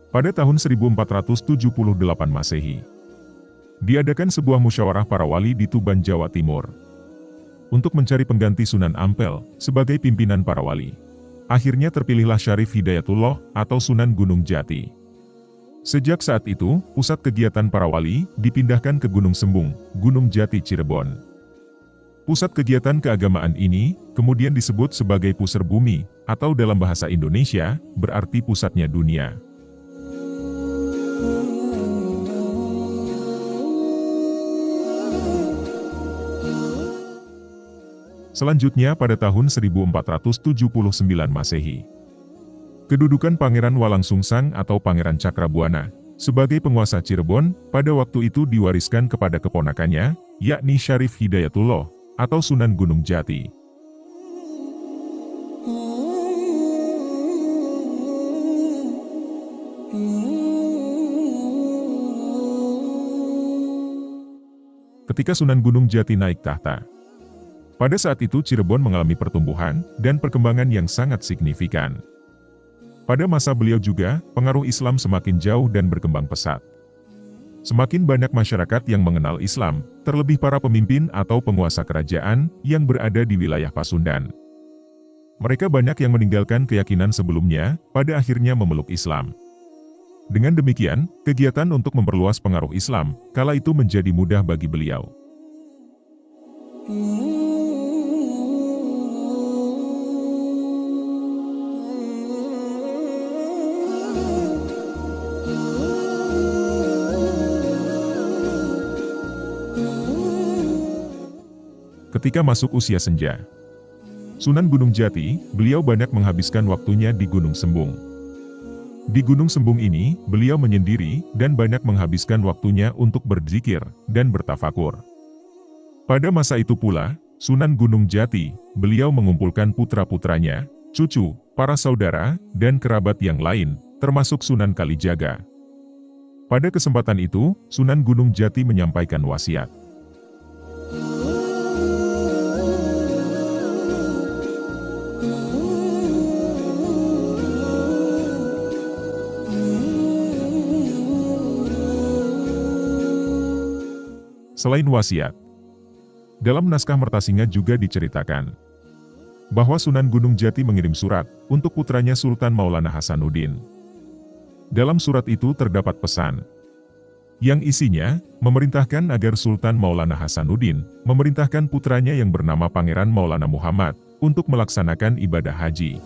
Pada tahun 1478 Masehi, diadakan sebuah musyawarah para wali di Tuban, Jawa Timur, untuk mencari pengganti Sunan Ampel sebagai pimpinan para wali. Akhirnya terpilihlah Syarif Hidayatullah atau Sunan Gunung Jati. Sejak saat itu, pusat kegiatan para wali dipindahkan ke Gunung Sembung, Gunung Jati, Cirebon. Pusat kegiatan keagamaan ini kemudian disebut sebagai Pusar Bumi, atau dalam bahasa Indonesia, berarti pusatnya dunia. Selanjutnya pada tahun 1479 Masehi, kedudukan Pangeran Walangsungsang atau Pangeran Cakrabuana sebagai penguasa Cirebon pada waktu itu diwariskan kepada keponakannya, yakni Syarif Hidayatullah atau Sunan Gunung Jati. Ketika Sunan Gunung Jati naik tahta, pada saat itu Cirebon mengalami pertumbuhan dan perkembangan yang sangat signifikan. Pada masa beliau juga, pengaruh Islam semakin jauh dan berkembang pesat. Semakin banyak masyarakat yang mengenal Islam, terlebih para pemimpin atau penguasa kerajaan yang berada di wilayah Pasundan. Mereka banyak yang meninggalkan keyakinan sebelumnya, pada akhirnya memeluk Islam. Dengan demikian, kegiatan untuk memperluas pengaruh Islam, kala itu menjadi mudah bagi beliau. Ketika masuk usia senja, Sunan Gunung Jati, beliau banyak menghabiskan waktunya di Gunung Sembung. Di Gunung Sembung ini, beliau menyendiri dan banyak menghabiskan waktunya untuk berzikir dan bertafakur. Pada masa itu pula, Sunan Gunung Jati, beliau mengumpulkan putra-putranya, cucu, para saudara, dan kerabat yang lain, termasuk Sunan Kalijaga. Pada kesempatan itu, Sunan Gunung Jati menyampaikan wasiat. Selain wasiat, dalam naskah Mertasinga juga diceritakan bahwa Sunan Gunung Jati mengirim surat untuk putranya Sultan Maulana Hasanuddin. Dalam surat itu terdapat pesan yang isinya memerintahkan agar Sultan Maulana Hasanuddin memerintahkan putranya yang bernama Pangeran Maulana Muhammad untuk melaksanakan ibadah haji.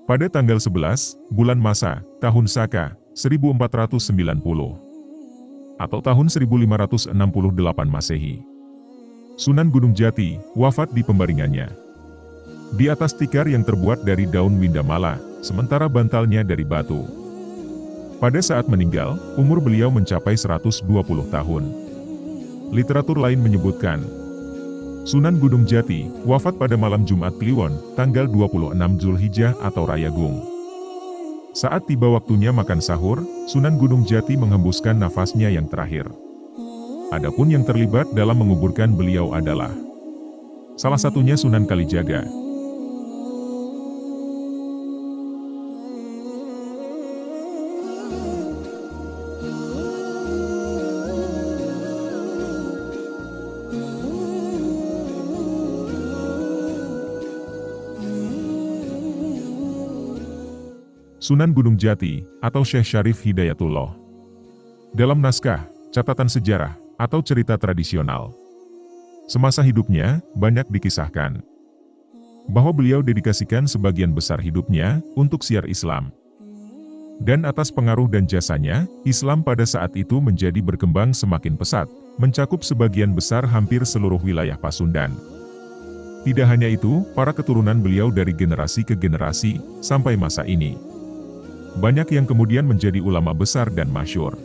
Pada tanggal 11, bulan Masa, tahun Saka, 1490, atau tahun 1568 Masehi, Sunan Gunung Jati wafat di pembaringannya. Di atas tikar yang terbuat dari daun windamala, sementara bantalnya dari batu. Pada saat meninggal, umur beliau mencapai 120 tahun. Literatur lain menyebutkan, Sunan Gunung Jati wafat pada malam Jumat Kliwon, tanggal 26 Zulhijjah atau Rayagung. Saat tiba waktunya makan sahur, Sunan Gunung Jati menghembuskan nafasnya yang terakhir. Adapun yang terlibat dalam menguburkan beliau adalah salah satunya Sunan Kalijaga. Sunan Gunung Jati, atau Syekh Syarif Hidayatullah. Dalam naskah, catatan sejarah, atau cerita tradisional, semasa hidupnya, banyak dikisahkan bahwa beliau dedikasikan sebagian besar hidupnya untuk syiar Islam. Dan atas pengaruh dan jasanya, Islam pada saat itu menjadi berkembang semakin pesat, mencakup sebagian besar hampir seluruh wilayah Pasundan. Tidak hanya itu, para keturunan beliau dari generasi ke generasi, sampai masa ini Banyak yang kemudian menjadi ulama besar dan masyhur.